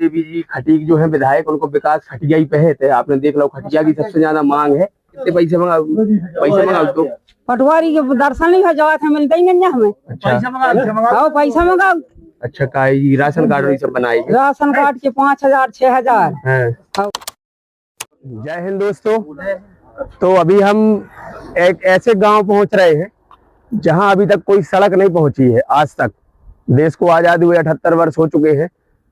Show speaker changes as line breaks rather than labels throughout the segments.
देवी जी खटीक जो है विधायक, उनको विकास खटिया ही पे थे। आपने देख लो खटिया की सबसे ज्यादा मांग है। कितने पैसे मंगाओ तो
पटवारी के दर्शन नहीं हो जावा थे, मिलता ही नहीं हमें।
अच्छा
पैसा मंगाओ।
अच्छा का राशन कार्ड सब बनाई
राशन कार्ड के 5000 6000।
जय हिंद दोस्तों। तो अभी हम एक ऐसे गांव पहुंच रहे हैं जहां अभी तक कोई सड़क नहीं पहुंची है। आज तक देश को आजादी हुए 78 वर्ष हो चुके हैं,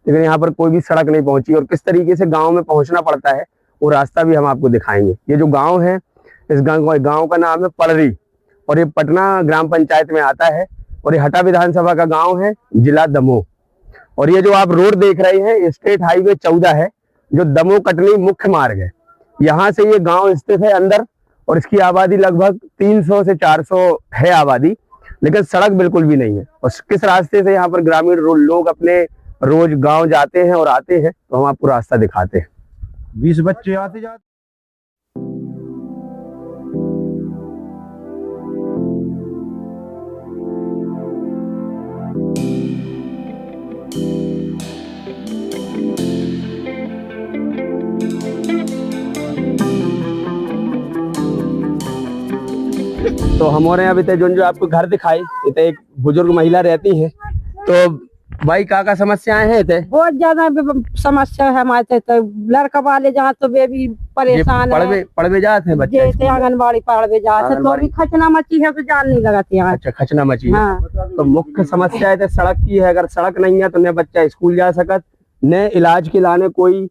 लेकिन यहाँ पर कोई भी सड़क नहीं पहुंची। और किस तरीके से गांव में पहुंचना पड़ता है वो रास्ता भी हम आपको दिखाएंगे। ये जो गांव है, इस गांव का नाम है पड़री और ये पटना ग्राम पंचायत में आता है और ये हटा विधानसभा का गांव है, जिला दमोह। और ये जो आप रोड देख रहे हैं स्टेट हाईवे 14 है, जो दमोह कटनी मुख्य मार्ग है। यहाँ से ये गांव स्थित है अंदर और इसकी आबादी लगभग 300 से 400 है आबादी, लेकिन सड़क बिल्कुल भी नहीं है। और किस रास्ते से यहाँ पर ग्रामीण लोग अपने रोज गांव जाते हैं और आते हैं, तो हम आपको रास्ता दिखाते हैं।
20 बच्चे आते जाते।
तो हमारे यहाँ भी जो आपको घर दिखाई, इतने एक बुजुर्ग महिला रहती है। तो भाई का समस्याएं हैं?
बहुत ज्यादा समस्या है हमारे। तो लड़का वाले जहाँ तो वे भी परेशान है।
पढ़वे जाते हैं बच्चे,
जैसे आंगनबाड़ी पढ़वे जाते तो भी खचना मची है, तो जान नहीं लगाते यहाँ।
अच्छा खचना मची है।
हाँ।
तो मुख्य समस्या है सड़क की है। अगर सड़क नहीं है तो न बच्चा स्कूल जा सकत, न इलाज के लाने कोई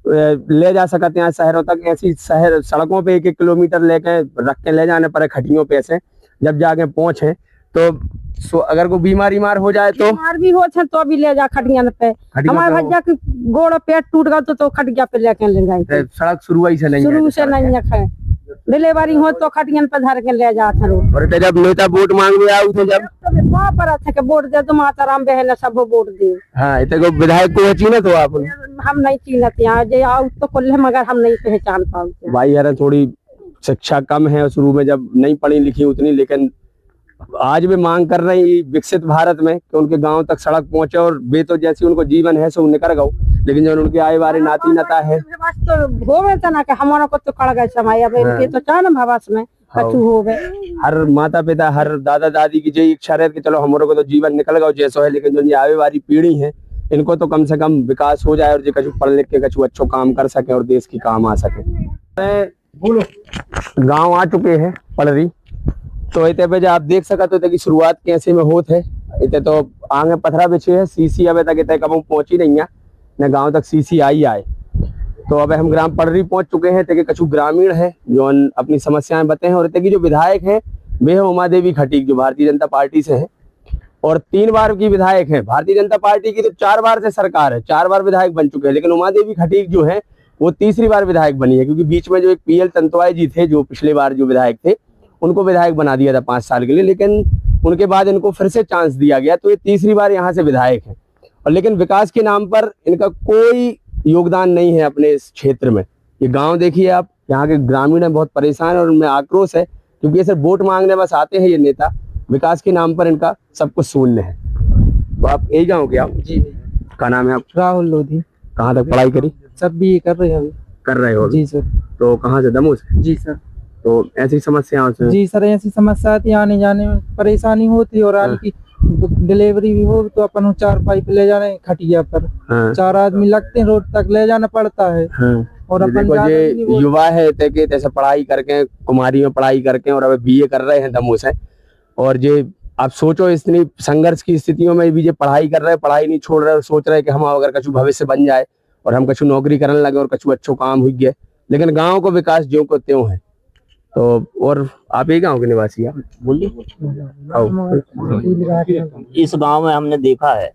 ले जा सकते हैं शहरों तक। ऐसी शहर सड़कों पे 1-1 किलोमीटर लेके रख के ले जाने पर खटियों पे से जब जाके पहुंचे तो अगर कोई बीमार हो जाए तो
बीमार भी हो तो भी ले जा खटिया पे। हमारे भैया की गोड़ पेट टूट गया तो खटिया पे लेके ले जाए।
सड़क शुरू से नहीं
है। डिलीवरी हो तो खटियन पे धर के ले जाते हैं।
और जब नेता वोट मांगने आओ तो जब
वहाँ पर अच्छा के वोट दे तो माता राम बहन सब वोट दे।
हाँ इतने विधायक को चीना तो आप
हम नहीं चीनते यहाँ जे आओ तो कुल मगर हम नहीं पहचान पाते।
भाई यार थोड़ी शिक्षा कम है शुरू में, जब नहीं पढ़ी लिखी उतनी, लेकिन आज भी मांग कर रही विकसित भारत में कि उनके गांव तक सड़क पहुंचे। और वे तो जैसी उनको जीवन है सो निकल गौ, लेकिन जो उनके आए बारे नाती नता है
तो होवे तना के हमारा को तो कड़ गए समय। अब इनके तो चाह ना भवास में कछु होवे।
हर माता पिता हर दादा दादी की यही इच्छा रहती कि चलो हमारे को तो जीवन निकल गया जैसो है, लेकिन जो ये आवे वाली पीढ़ी है इनको तो कम से कम विकास हो जाए और जो कछु पढ़ लिख के कछु अच्छो काम कर सके और देश की काम आ सके। गाँव आ चुके हैं पड़री। तो इतने पे आप देख सकते हो कि शुरुआत कैसे में होत है। इतने तो आगे पथरा बिछे है, सीसी अबे तक इतने कम पहुंची नहीं है, न गांव तक सीसी आई आए। तो अब हम ग्राम पड़री पहुंच चुके हैं। ते कछु ग्रामीण है जो अपनी समस्याएं बताए हैं। और इतने की जो विधायक है वे है उमा देवी खटीक, जो भारतीय जनता पार्टी से है और 3 बार की विधायक है। भारतीय जनता पार्टी की तो 4 बार से सरकार है, 4 बार विधायक बन चुके हैं, लेकिन उमा देवी खटीक जो है वो तीसरी बार विधायक बनी है। क्योंकि बीच में जो एक PL तंतवाई जी थे, जो पिछली बार जो विधायक थे, उनको विधायक बना दिया था 5 साल के लिए, लेकिन उनके बाद इनको फिर से चांस दिया गया। तो ये तीसरी बार यहाँ से विधायक है। और लेकिन विकास के नाम पर इनका कोई योगदान नहीं है अपने इस क्षेत्र में। ये गांव देखिए आप, यहाँ के ग्रामीण है बहुत परेशान और उनमें आक्रोश है, क्योंकि ये सिर्फ वोट मांगने बस आते हैं ये नेता। विकास के नाम पर इनका सब कुछ शून्य है। तो आप यही गाँव के आप? जी। क्या नाम है आप?
राहुल लोधी।
कहाँ तक पढ़ाई करी?
सब भी कर रहे हैं।
कर रहे हो?
जी सर।
तो कहाँ से? दमोह से?
जी सर।
तो ऐसी समस्या?
जी सर, ऐसी समस्या आती, आने जाने में परेशानी होती। और की डिलीवरी भी हो तो अपन 4 पाइप ले जाने खटिया पर। 4 आदमी लगते हैं, रोड तक ले जाना पड़ता है। और अपन
युवा है जैसे पढ़ाई करके, कुमारी में पढ़ाई करके और अब BA कर रहे हैं दमोह से। और ये आप सोचो इतनी संघर्ष की स्थितियों में भी ये पढ़ाई कर रहे हैं, पढ़ाई नहीं छोड़ रहे और सोच रहे हैं कि हम अगर कछु भविष्य बन जाए और हम कछु नौकरी करने लगे और कछु अच्छो काम हुई गए, लेकिन गाँव को विकास ज्यों को त्यों है। तो और आप यही गाँव के निवासी हैं?
बोलिए। इस गांव में हमने देखा है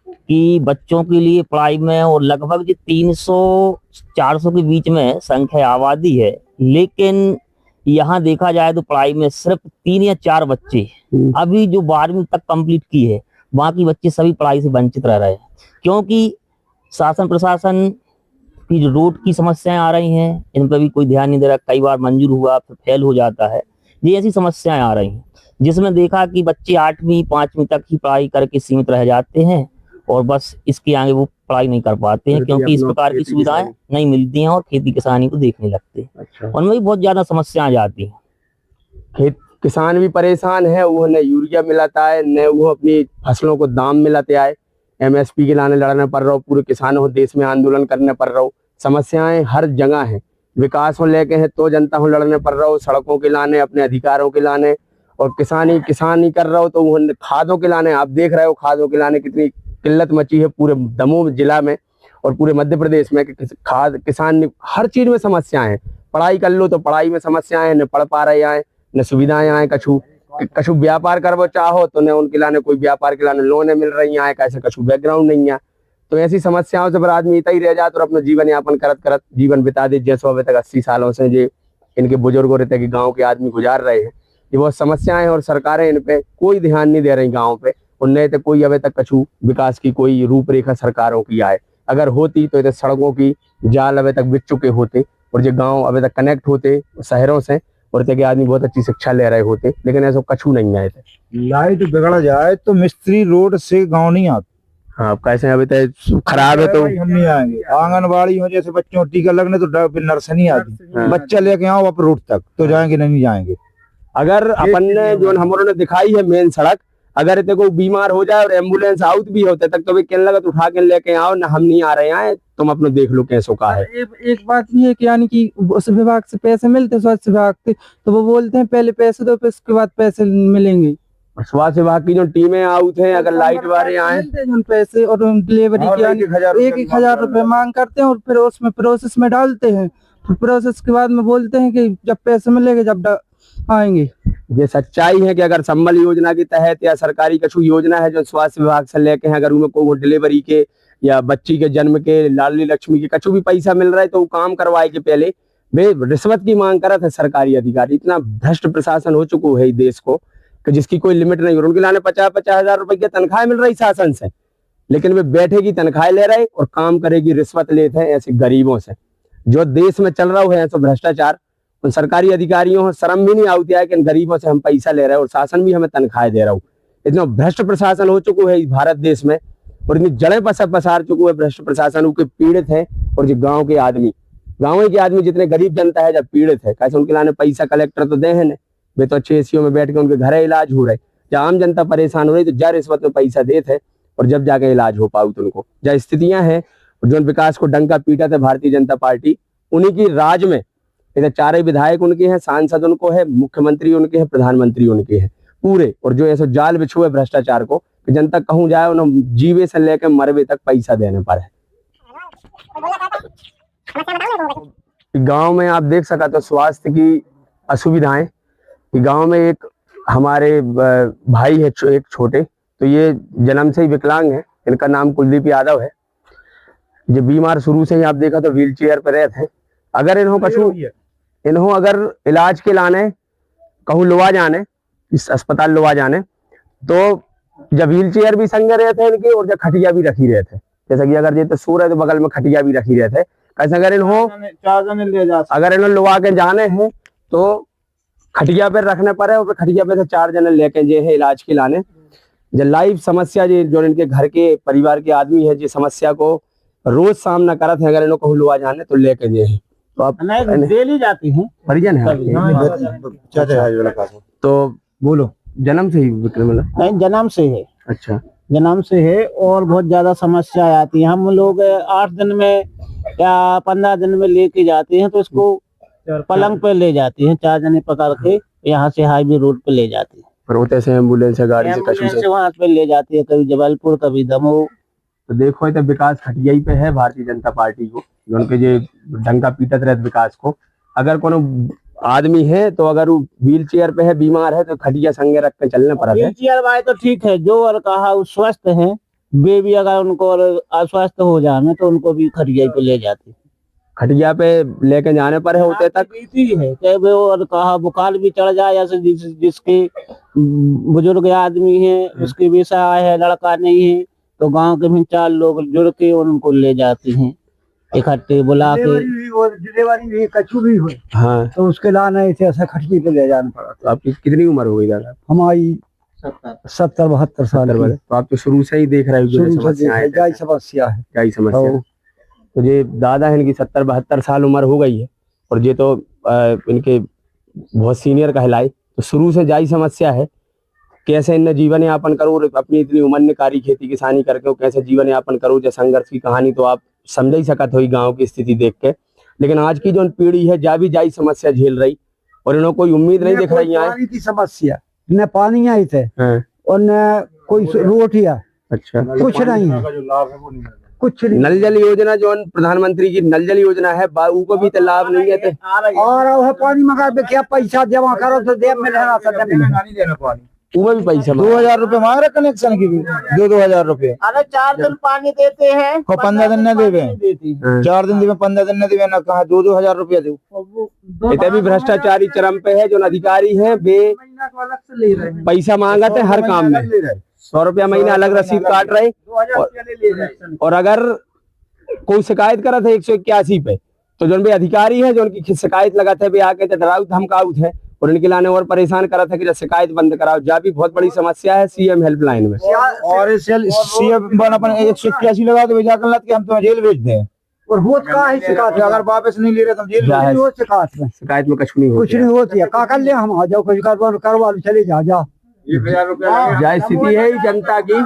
कि बच्चों के लिए पढ़ाई में और लगभग 300-400 के बीच में संख्या आबादी है, लेकिन यहाँ देखा जाए तो पढ़ाई में सिर्फ 3 या 4 बच्चे अभी जो 12वीं तक कंप्लीट की है। बाकी बच्चे सभी पढ़ाई से वंचित रह रहे हैं, क्योंकि शासन प्रशासन की जो रोड की समस्याएं आ रही हैं इन पर भी कोई ध्यान नहीं दे रहा। कई बार मंजूर हुआ फिर फेल हो जाता है। ये ऐसी समस्याएं आ रही हैं जिसमें देखा कि बच्चे 8वीं 5वीं तक ही पढ़ाई करके सीमित रह जाते हैं और बस इसके आगे वो पढ़ाई नहीं कर पाते हैं, क्योंकि इस प्रकार की सुविधाएं नहीं मिलती हैं और खेती किसानी को देखने लगते हैं।
अच्छा।
उनमें भी बहुत ज्यादा समस्याएं आ जाती हैं।
खेत किसान भी परेशान है, वो न यूरिया मिलाता है, न वो अपनी फसलों को दाम मिलाते आए। MSP के लाने लड़ने पड़ रहा हो, पूरे किसानों को देश में आंदोलन करने पड़ रहा हो। समस्याएं हर जगह हैं, विकास को लेके है तो जनता को लड़ने पड़ रहा हो, सड़कों के लाने, अपने अधिकारों के लाने, और किसानी कर रहा हो तो वो खादों के लाने। आप देख रहे हो खादों के लाने कितनी किल्लत मची है पूरे दमोह जिला में और पूरे मध्य प्रदेश में। खाद किसान हर चीज में समस्याएं हैं। पढ़ाई कर लो तो पढ़ाई में समस्याएं, न पढ़ पा रहे आए, न सुविधाएं आए। कछु व्यापार करवो चाहो तो न उनके लाने कोई व्यापार के लाने लोने मिल रही है, कैसे कछु बैकग्राउंड नहीं है। तो ऐसी समस्याओं से पर आदमी इतना ही रह जाता और अपना जीवन यापन करत जीवन बिता दे। जैसो अभी तक 80 सालों से जो इनके बुजुर्गों रहते कि गाँव के आदमी गुजार रहे हैं, ये बहुत समस्याएं हैं और सरकारें इन पे कोई ध्यान नहीं दे रही गाँव पे। उनने तो कोई अभी तक कछु विकास की कोई रूपरेखा सरकारों की आए, अगर होती तो ये सड़कों की जाल अभी तक बिछ चुके होते और जो गांव अभी तक कनेक्ट होते शहरों से और के आदमी बहुत अच्छी शिक्षा ले रहे होते, लेकिन ऐसा कछु नहीं आए थे।
लाइट बिगड़ जाए तो मिस्त्री रोड से गांव नहीं आते।
हाँ, कैसे अभी तक खराब है तो
हम नहीं आएंगे। आंगनबाड़ी में जैसे बच्चों को टीका लगने तो फिर नर्स नहीं आती।
हाँ।
बच्चा लेके आओ आप रोड तक तो जाएंगे नहीं जाएंगे।
अगर अपन ने जो हमारों ने दिखाई है मेन सड़क, अगर इतने को बीमार हो जाए और एम्बुलेंस आउट भी होते तक तो वे कहने लगा तो उठा के लेके आओ ना, हम नहीं आ रहे हैं, तुम अपना देख लो कैसो का है।
एक बात भी है कि यानी कि उस विभाग से पैसे मिलते स्वास्थ्य विभाग से, तो वो बोलते हैं पहले पैसे दो फिर उसके बाद पैसे मिलेंगे।
और स्वास्थ्य विभाग की जो टीमें आउट हैं, अगर लाइट वाले आए
पैसे और डिलीवरी की 1,000 रुपए मांग करते हैं और फिर उसमें प्रोसेस में डालते हैं। फिर प्रोसेस के बाद में बोलते हैं कि जब पैसे मिलेंगे जब आएंगे।
ये सच्चाई है कि अगर संबल योजना के तहत या सरकारी कछु योजना है जो स्वास्थ्य विभाग से लेके हैं, अगर उनको कोई डिलीवरी के या बच्ची के जन्म के, लाडली लक्ष्मी के कछु भी पैसा मिल रहा है तो वो काम करवाए के पहले वे रिश्वत की मांग करत है सरकारी अधिकारी। इतना भ्रष्ट प्रशासन हो चुका है देश को कि जिसकी कोई लिमिट नहीं हो रही। उनके लाने 50-50 हजार रुपए की तनख्वाह मिल रही शासन से, लेकिन वे बैठेगी तनख्वाह ले रहे और काम करेगी रिश्वत लेते हैं ऐसे गरीबों से। जो देश में चल रहा है ऐसा भ्रष्टाचार, उन सरकारी अधिकारियों को शर्म भी नहीं आती है कि गरीबों से हम पैसा ले रहे हैं और शासन भी हमें तनख्वाह दे रहा हूँ। इतना भ्रष्ट प्रशासन हो चुका है भारत देश में और इतनी जड़ें पसार चुके है भ्रष्ट प्रशासन के पीड़ित है। और जो गाँव के आदमी जितने गरीब जनता है जब पीड़ित है, कैसे उनके लाने पैसा कलेक्टर तो दे है, वे तो अच्छे एसीओ में बैठ के उनके घर इलाज हो रहे। जब आम जनता परेशान हो रही तो जा रिश्वत में पैसा देते और जब जाके इलाज हो पाऊ तो उनको जहाँ स्थितियां हैं जो विकास को डंका पीटा थे भारतीय जनता पार्टी, उन्हीं की राज में इधर 4 विधायक उनके हैं, सांसद उनको है, मुख्यमंत्री उनके हैं, प्रधानमंत्री उनके हैं पूरे। और जो ऐसा जाल बिछुए है भ्रष्टाचार को कि जनता कहूं जाए उन्हें जीवे से लेकर मरवे तक पैसा देने पर है। गांव में आप देख सका तो स्वास्थ्य की असुविधाएं। गांव में एक हमारे भाई है एक छोटे, तो ये जन्म से ही विकलांग है, इनका नाम कुलदीप यादव है। ये बीमार शुरू से ही आप देखा तो व्हील चेयर पर रहते हैं। अगर इन्हों अगर इलाज के लाने कहूँ लुआ जाने, इस अस्पताल लुआ जाने, तो जब व्हील चेयर भी संग रहते हैं इनके और जब खटिया भी रखी रहते हैं, जैसे कि अगर ये तो सो रहे तो बगल में खटिया भी रखी रहते है। कैसे अगर इन्हों लुआ के जाने हैं तो खटिया पे रखने पर है और खटिया पे से 4 जने लेके जे है इलाज के लाने। जो लाइव समस्या जो इनके घर के परिवार के आदमी है जो समस्या को रोज सामना करत है, अगर इन्हों कहूँ लुआ जाने तो लेके जे है तो आप
डेली जाती हैं
परिजन है। तो बोलो जन्म से ही विक्रम?
नहीं, जन्म से है।
अच्छा,
जन्म से है और बहुत ज्यादा समस्या आती है। हम लोग 8 दिन में या 15 दिन में लेके जाते हैं तो इसको पलंग पे ले जाते हैं, 4 जने पकड़ के यहाँ से हाईवे रोड पे ले जाते हैं।
रोते से एम्बुलेंस गाड़ी से
वहाँ पे ले जाती है, कभी जबलपुर कभी दमोह।
तो देखो तो विकास खटिया ही पे है भारतीय जनता पार्टी को, जो उनके जो डंका पीटत रहते विकास को। अगर कोनो आदमी है तो अगर वो व्हील चेयर पे है, बीमार है, तो खटिया संगे रख के चलने पड़ता है।
व्हील चेयर वाले तो ठीक है, जो और कहा स्वस्थ है वे भी अगर उनको अस्वस्थ हो जाए तो उनको भी खटिया पे ले जाते,
खटिया पे लेके जाने पर है होते तक
है कि और कहा बुखार भी चढ़ जाए, जैसे जिसके बुजुर्ग आदमी है उसके भी सहाय है, लड़का नहीं है तो गांव के भी 4 लोग जुड़ के उनको ले जाते हैं इकट्ठे बुला के।
डिलीवरी भी कछु भी हो
हाँ,
तो उसके लाने ऐसे ऐसा खटिया पे ले जाना पड़ा।
तो आपकी कितनी उम्र हो गई दादा?
हमारी
70-72 साल की।
तो आप तो शुरू से ही देख रहे हो जो समस्या है,
क्या समस्या है,
क्या ही समस्या। तो ये दादा है इनकी 70-72 साल उम्र हो गई है और ये तो इनके बहुत सीनियर कहलाए। तो शुरू से जाई समस्या है, कैसे इन्हें जीवन यापन करो, अपनी इतनी उमन्यकारी खेती किसानी करके कैसे जीवन यापन करो। जो संघर्ष की कहानी तो आप समझ ही सकत हो गाँव की स्थिति देख के। लेकिन आज की जो पीढ़ी है जा भी जाई समस्या झेल रही और इन्होंने कोई उम्मीद नहीं दिख रही है।
की समस्या न पानी आई थे और न कोई रोटियां,
अच्छा
कुछ नहीं है, कुछ नहीं।
नल जल योजना जो प्रधानमंत्री की नल जल योजना है को भी तो लाभ नहीं है।
और पानी मंगा के क्या पैसा जमा करो तो देव में रहना नहीं देना पानी,
वो भी पैसा
2000 रुपए मांग रहे कनेक्शन की भी, 2-2000 रुपए।
अरे 4 दिन पानी देते हैं,
15 दिन न देवे, 4 दिन देवे, 15 दिन न देवे, ना कहा 2-2000 रुपया दो।
इतने भी भ्रष्टाचारी चरम पे है। जो अधिकारी है वे पैसा मांगते हर काम में, 100 रुपया महीना अलग रसीद काट रहे। और अगर कोई शिकायत करा था 181 पे, तो जो भी अधिकारी है जो उनकी शिकायत लगाते है आके डराउ धमकाउत है और इनके लाने और परेशान करा था कि शिकायत बंद कराओ। जा भी बहुत बड़ी समस्या है सीएम हेल्पलाइन में।
और सीएम बन अपन 181 लगा दो जाकर लत के हम तुम्हें जेल भेज दें। और होत का है शिकायत, अगर वापस नहीं ले रहे तो जेल में हो।
शिकायत में कुछ नहीं होती,
कुछ नहीं होती है। का कर ले हम आ जाओ, कुछ करवा लो, चले जा जा।
जा स्थिति है जनता की।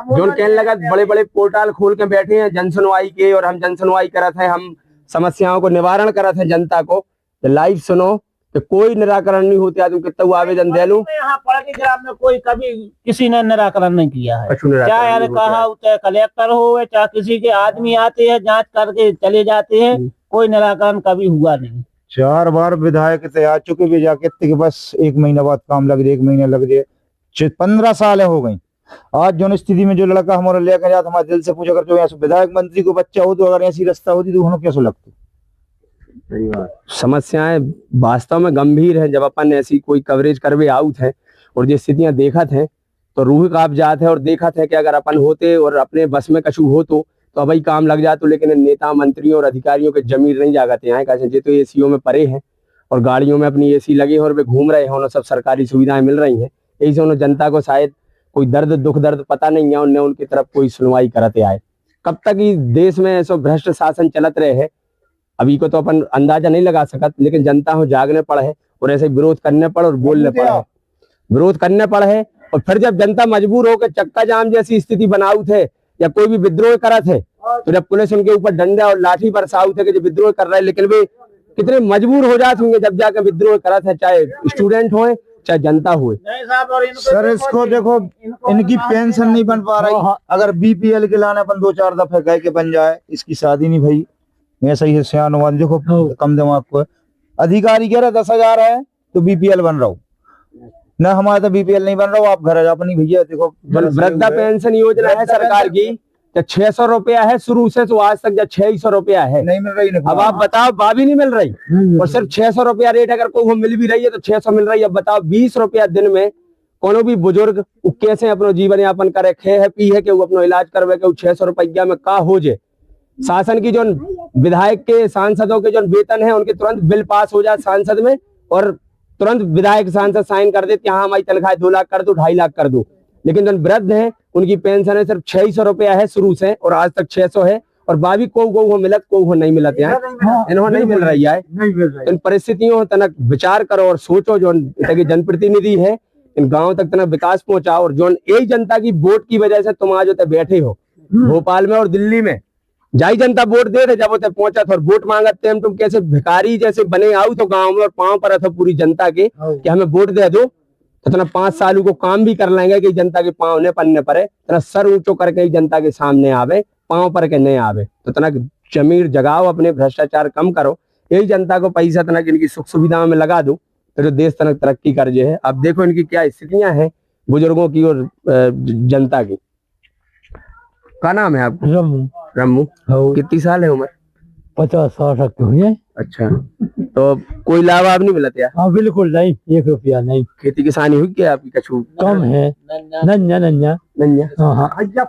जो कहने लगा बड़े बड़े पोर्टल खोल के बैठे हैं जन सुनवाई के, और हम जन सुनवाई करा थे, हम समस्याओं को निवारण करा थे जनता को। तो लाइव सुनो तो कोई निराकरण नहीं होते। आज कितना आवेदन दे लूं,
यहाँ पड़ती ग्राम में कोई कभी किसी ने निराकरण नहीं किया है। चाहे यार कहा चाहे कलेक्टर हो, चाहे किसी के आदमी आते हैं जांच करके चले जाते हैं, कोई निराकरण कभी हुआ नहीं।
4 बार विधायक तैयार चुके भी जाके कि बस 1 महीना बाद काम लग जाए, 1 महीना लग जाए। 15 साल हो गई। आज जो स्थिति में जो लड़का हमारा लेकर जाता, हमारे दिल से पूछा करते हो यहाँ विधायक मंत्री को बच्चा हो तो अगर ऐसी रास्ता होती तो उन्होंने कैसे लगती।
समस्याएं वास्तव में गंभीर है। जब अपन ऐसी कोई कवरेज करवे आउट है और ये स्थितियां देखत हैं तो रूह कांप जात है। और देखत है कि अगर अपन होते और अपने बस में कछु हो तो अभी काम लग जाते। लेकिन नेता मंत्रियों और अधिकारियों के जमीर नहीं जागते हैं। कैसे तो एसीओ में परे हैं और गाड़ियों में अपनी एसी लगे हैं और वे घूम रहे हैं, उन्हें सब सरकारी सुविधाएं मिल रही हैं। यही से उन्हें जनता को शायद कोई दर्द दुख दर्द पता नहीं है, उन्हें उनकी तरफ कोई सुनवाई करते आए। कब तक इस देश में ऐसा भ्रष्ट शासन चलत रहे है अभी को तो अपन अंदाजा नहीं लगा सकत। लेकिन जनता हो जागने पड़ है और ऐसे विरोध करने पड़ और बोलने पड़ है, विरोध करने पड़ है। और फिर जब जनता मजबूर होकर चक्का जाम जैसी स्थिति बनाऊ थे या कोई भी विद्रोह करा थे, तो जब पुलिस उनके ऊपर डंडा और लाठी बरसाऊ थे कि जो विद्रोह कर रहे, लेकिन वे कितने मजबूर हो जाते होंगे जब जाकर विद्रोह करा था, चाहे स्टूडेंट हो चाहे जनता हो।
सर इसको देखो, इनकी पेंशन नहीं बन पा रही। अगर बीपीएल के लाने अपन 2-4 दफे गए के बन जाए, इसकी शादी नहीं भाई। ऐसा ही है सियान देखो, कम दिमाग को अधिकारी कह रहे 10,000 है तो बीपीएल बन रहा हूँ ना, हमारा तो बीपीएल नहीं बन रहा हूँ। आप घर अपनी भैया देखो,
वृद्धा पेंशन योजना है सरकार की, 600 रुपया है शुरू से, तो आज तक 600 रुपया है, नहीं मिल रही। अब आप बताओ, बाबी नहीं मिल रही और सिर्फ 600 रुपया रेट अगर कोई मिल भी रही है तो 600 मिल रही है। अब बताओ 20 रुपया दिन में कोनो भी बुजुर्ग कैसे अपना जीवन यापन करे, खे है पी है कि वो अपना इलाज करवे के 600 रुपया में का हो जाए। शासन की जो विधायक के सांसदों के जो वेतन है उनके तुरंत बिल पास हो जाए सांसद में और तुरंत विधायक सांसद साइन कर देते, यहाँ हमारी तनख्वाह 2 लाख कर दो, 2.5 लाख कर दो। लेकिन जो वृद्ध है उनकी पेंशन है सिर्फ 600 रुपया है शुरू से और आज तक 600 है। और बाबी को मिलत को नहीं मिलत है, इन्होंने नहीं मिल रही है। इन परिस्थितियों तनक विचार करो और सोचो, जो जनप्रतिनिधि है इन गाँव तक तनक विकास पहुंचाओ। और जो यही जनता की वोट की वजह से तुम आज होते बैठे हो भोपाल में और दिल्ली में, जाई जनता वोट दे रहे, जब होते पहुंचा और वोट मांगते हैं तुम कैसे भिखारी जैसे बने आओ तो गांव में और पांव पर था पूरी जनता के कि हमें वोट दे दो, तो इतना 5 सालों को काम भी कर लेंगे कि जनता के पांव ने पन्ने पड़े, इतना सर ऊंचो करके ही जनता के सामने आवे, पांव पर के नहीं आवे। तो इतना जमीर जगाओ, अपने भ्रष्टाचार कम करो, यही जनता को पैसा तनक इनकी सुख सुविधाओं में लगा दो तो जो देश तनक तरक्की कर जे है। अब देखो इनकी क्या स्थितियां हैं बुजुर्गों की और जनता की। क्या नाम है आपको?
रमू।
रमू, कितनी साल है उम्र?
50-60 तक हुई है।
अच्छा, तो कोई लाभ आप नहीं मिलता यार?
हाँ बिल्कुल नहीं, 1 रुपया नहीं।
खेती किसानी हुई क्या आपकी? कछु
कम है, नन्या नन्या नन्या। हाँ
अच्छा,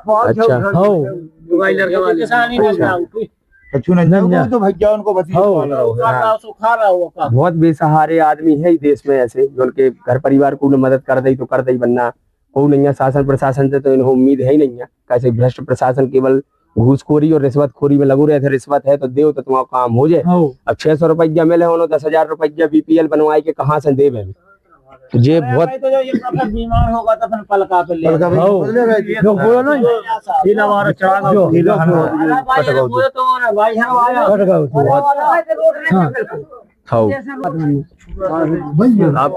बहुत बेसहारे आदमी है इस देश में ऐसे जो उनके घर परिवार को मदद कर दे तो कर दे, वरना कोई नहीं है शासन प्रशासन से, तो इन्हें उम्मीद है ही नहीं है। कैसे भ्रष्ट प्रशासन केवल घूसखोरी और रिश्वतखोरी में लगू रहे थे, रिश्वत है तो देव तो तुम्हारा काम हो जाए। अब 600 रुपया मिले हो, 10,000 रुपया BPL बनवाए के कहाँ से देवे। तो ये बहुत
तो जो ये बीमार होगा तो फिर पलका पे ले
आप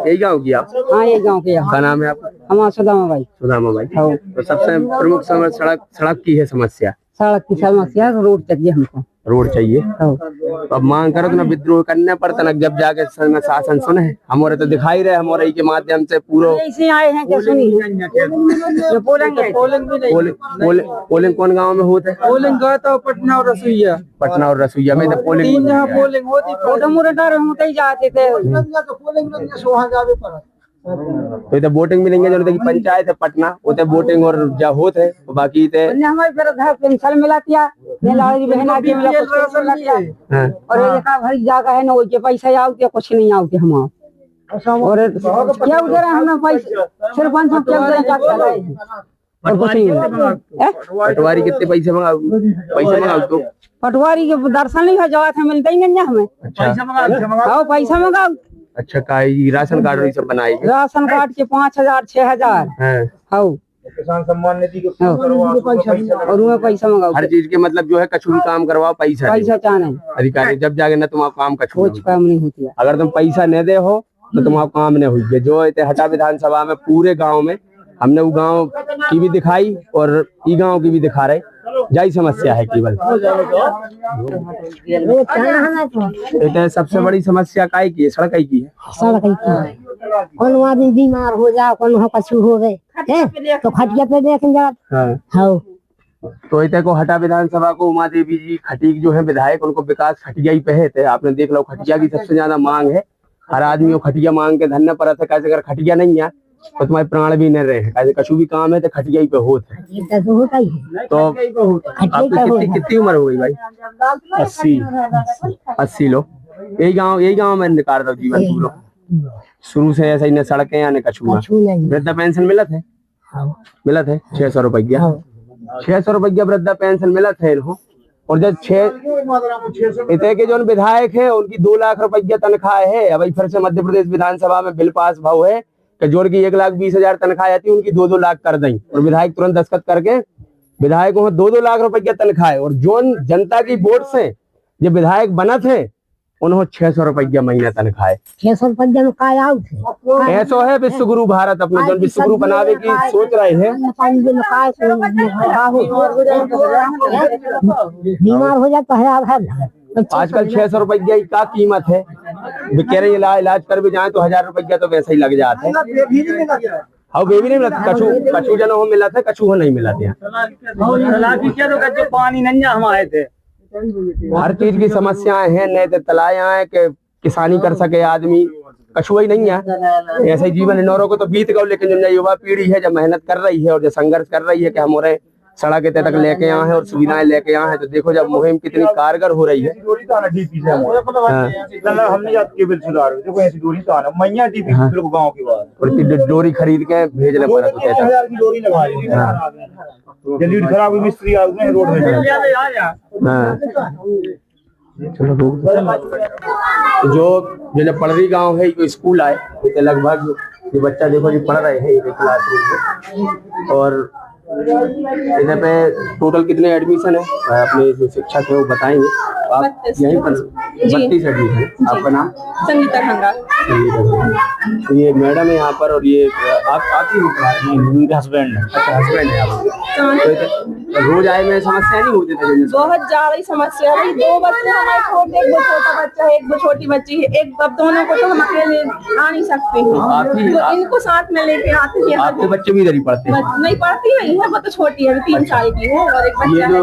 यही गाँव की? आप
हाँ ये गाँव के
क्या नाम है आपका?
हमारा सुदामा भाई।
सुदामा भाई। तो सबसे प्रमुख सड़क की है समस्या?
सड़क की समस्या, रोड चाहिए हमको,
रोड चाहिए। तो अब मांग करो तो ना विद्रोह करने पड़ता ना, जब जाके शासन सुने। हमारे तो दिखाई रहे, हमारे के माध्यम से पूरा
ऐसे आए हैं क्या सुनी
पोलिंग कौन गांव में होते?
पोलिंग गया था पटना और रसोईया।
पटना और रसोईया में तो पोलिंग,
3 जगह पोलिंग होती,
हम जाते थे।
तो इधर वोटिंग भी नहीं है, जो पंचायत है पटना उधर वोटिंग और जा होते है, बाकी थे
हमारे पेंशन मिला दिया, बहना की मिला और भरी जागा है ना, वो पैसा आउते कुछ नहीं आउते हम। और क्या उधर हमने पैसा सिर्फ 500 और कुछ नहीं।
पटवारी कितने पैसे मंगाओ तो?
पटवारी के दर्शन नहीं हो जावा था, मिलता ही नहीं हमें। हाँ पैसा मंगाओ।
अच्छा का राशन कार्ड सब बनाई?
राशन कार्ड के 5,000 6,000
किसान सम्मान निधि
और उनमें पैसा मंगाओ।
हर चीज के मतलब जो है कछु भी काम करवाओ पैसा
चाहे
अधिकारी जब जाके ना तुम्हारा काम कछु
कुछ काम नहीं होती है।
अगर तुम पैसा नहीं दे हो तो तुम्हारा काम नहीं हुई। जो हटा विधानसभा में पूरे गांव में हमने वो गांव की भी दिखाई और ई गांव की भी दिखा रहे, यही समस्या है केवल। सबसे बड़ी समस्या काय की है? सड़क की है।
सड़क की कौन आदमी बीमार हो जाए, कौन कछु हो गए तो खटिया पे देख जाओ।
तो इतने को हटा विधानसभा को उमा देवी जी खटीक जो है विधायक, उनको विकास खटिया ही पे थे। आपने देख लो खटिया की सबसे ज्यादा मांग है, हर आदमी को खटिया मांग के धन्य पर है। कैसे अगर खटिया नहीं है तो तुम्हारे प्राण भी नहीं रहे। कैसे कछु भी काम है तो खटिया ही पे होता है। तो आपकी कितनी उम्र हो गई भाई? 80 लो। यही गाँव में निकाल रहा जीवन पूरा शुरू से ऐसा ही न सड़कें या न कछु। वृद्धा पेंशन मिला थे? 600 रुपया 600 रुपया वृद्धा पेंशन मिला थे। और जब 6 इतने के जो विधायक है उनकी 2 लाख रुपया तनख्वाह है। अब फिर से मध्य प्रदेश विधानसभा में बिल पास भाव है कि जोड़ की 1,20,000 तनख्वाह आती है, उनकी 2-2 लाख कर दें और विधायक तुरंत दस्तखत करके विधायकों को 2-2 लाख रुपया तनख्वाह है। और जो जनता की वोट से जो विधायक बना थे उन्होंने 600 रुपया महीना तनख्वाह है।
600 रुपया
ऐसा है विश्व गुरु भारत अपने जो विश्व गुरु बनावे की सोच रहे हैं।
बीमार हो जाता है
आजकल 600 रुपया की क्या कीमत है। कह रहे इलाज कर भी जाए तो 1,000 रुपया तो वैसे ही लग जाते हैं। हाँ बेबी नहीं मिला, कछु जनों को मिला था, कछु नहीं मिला था।
पानी नहीं हमारे थे।
हर चीज की समस्याएं हैं, नए तलाएं कि किसानी कर सके आदमी, कछुआ ही नहीं है। ऐसा ही जीवन नौरों को तो बीत गए, लेकिन जो युवा पीढ़ी है जो मेहनत कर रही है और जो संघर्ष कर रही है कि हमारे सड़क के तक लेके आए हैं और सुविधाएं लेके आए हैं, तो देखो जब मुहिम कितनी कारगर हो रही है। डोरी खरीद के भेजने पड़ा
खराब मिस्त्री रोड में।
जो पड़री गांव है ये स्कूल आए तो लगभग ये बच्चा देखो जो पढ़ रहे हैं क्लासरूम में। और इधर पे टोटल कितने एडमिशन है अपने जो शिक्षक है वो बताएंगे। आप यहीं पर 32 एडमिशन। आपका नाम?
संगीता खंगा।
तो ये मैडम है यहाँ पर और ये आपकी
हस्बैंड।
अच्छा हस्बैंड है आप। तो रोज आए में समस्या नहीं होती थी?
बहुत ज्यादा ही समस्या है। 2 बच्चे हमारे छोटे, एक वो छोटा बच्चा है, एक वो छोटी बच्ची है, एक अब दोनों को तो हम अकेले आ नहीं सकते हैं, तो इनको साथ में लेके आते हैं।
आपके बच्चे भी इधर ही पढ़ते हैं?
नहीं पढ़ती नहीं है, वो तो छोटी है, 3 साल की है और एक बच्चा है।
ये जो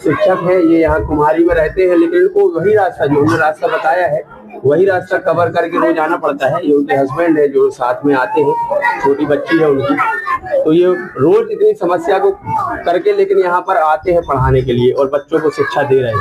शिक्षक है ये यहाँ कुम्हारी में रहते हैं, लेकिन इनको वही रास्ता जो उन्होंने रास्ता बताया है वही रास्ता कवर करके रोज आना पड़ता है। ये उनके हस्बैंड है जो साथ में आते हैं, छोटी बच्ची है उनकी। तो ये रोज इतनी समस्या को करके लेकिन यहाँ पर आते हैं पढ़ाने के लिए और बच्चों को शिक्षा दे रहे हैं।